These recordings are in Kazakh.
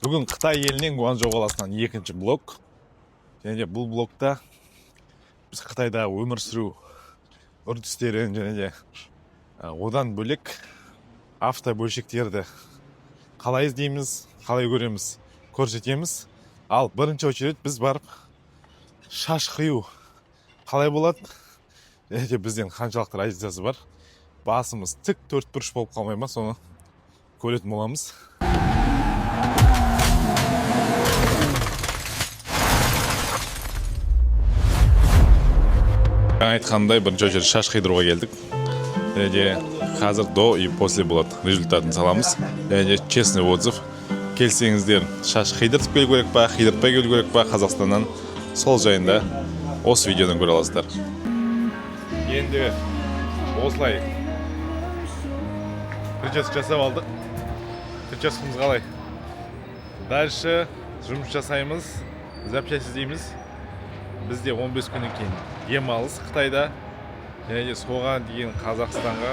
Бүгін Қытай елінен Гуанчжоу қаласынан екінші блок. Және де бұл блокта біз Қытайда өмір сүру үрдістерін және де одан бөлек автобөлшектерді қалай іздейміз, қалай көреміз, көрсетеміз. Ал бірінші очередь біз барып шаш қию қалай болады, және де бізден қаншалықты разницасы бар. Басымыз тік төртбұрыш болып қалмай ма, соны көретін боламыз. Жаңа айтқандай бірінші очередь шаш қидыруға келдік. Және де қазір до и после болады результатын саламыз. Және де честный отзыв. Келсеңіздер, шаш қидыртып келу керек па, қидыртпай келу керек па, Қазақстаннан, сол жайында осы видеодан көре аласыздар. Енді осылай прическа жасап алдық. Прическамыз қалай? Дальше жұмыс жасаймыз, запчасть іздейміз. Бізде 15 күннен кейін демалыс Қытайда. Және де соған дейін Қазақстанға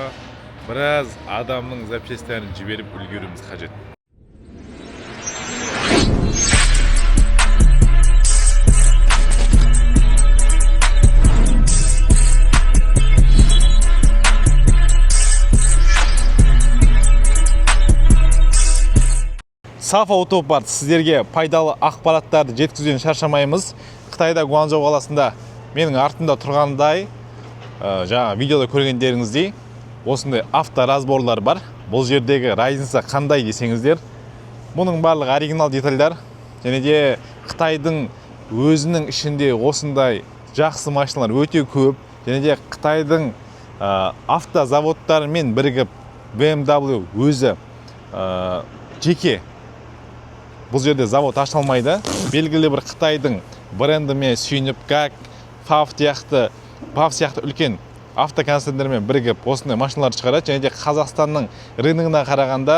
біраз адамның запчастьтерін жіберіп үлгеруіміз қажет. Саф Автопарт сіздерге пайдалы ақпараттарды жеткізуден шаршамаймыз. Қытайда Гуанчжоу қаласында менің артымда тұрғандай, жаңа видеода көргендеріңіздей, осындай авторазборлар бар. Бұл жердегі разница қандай десеңіздер, мұның барлығы оригинал детальдар. Және де Қытайдың өзінің ішінде осындай жақсы машиналар өте көп. Және де Қытайдың автозаводтарымен бірігіп BMW өзі жеке бұл жерде завод ашылмайды. Белгілі бір Қытайдың брендімен сүйініп, как FAV сияқты үлкен автоконцерндермен бірігіп осындай машиналар шығарады. Және де Қазақстанның рыногына қарағанда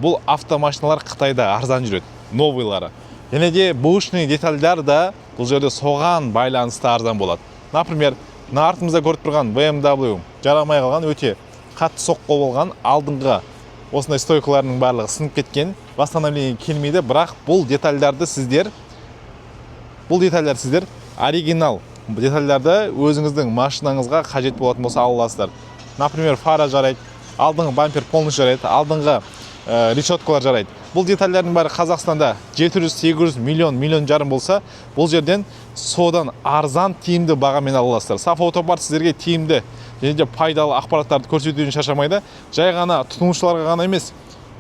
бұл автомашиналар Қытайда арзан жүреді, новыйлары. Және де бушный детальдар да бұл жерде соған байланысты арзан болады. Например, артымызда көріп тұрған BMW жарамай қалған, өте қатты соққы болған, алдыңғы осындай стойкаларының барлығы сынып кеткен, восстановление келмейді, бірақ бұл детальдар сіздер оригинал детальдарды өзіңіздің машинаңызға қажет болатын болса ала аласыздар. Например, фара жарайды, алдыңғы бампер полностью жарайды, алдыңғы решеткалар жарайды. Бұл детальдардың бәрі Қазақстанда 700-800 миллион жарым болса, бұл жерден содан арзан тиімді бағамен ала аласыздар. Саф Автопарт сіздерге тиімді және де пайдалы ақпараттарды көрсетуден шаршамайды. Жай ғана тұтынушыларға ғана емес,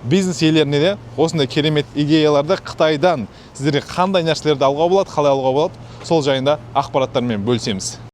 бизнес иелеріне де осындай керемет идеяларды Қытайдан сіздерге қандай нәрселерді алуға болады, қалай алуға болады, сол жайында ақпараттармен бөлісеміз.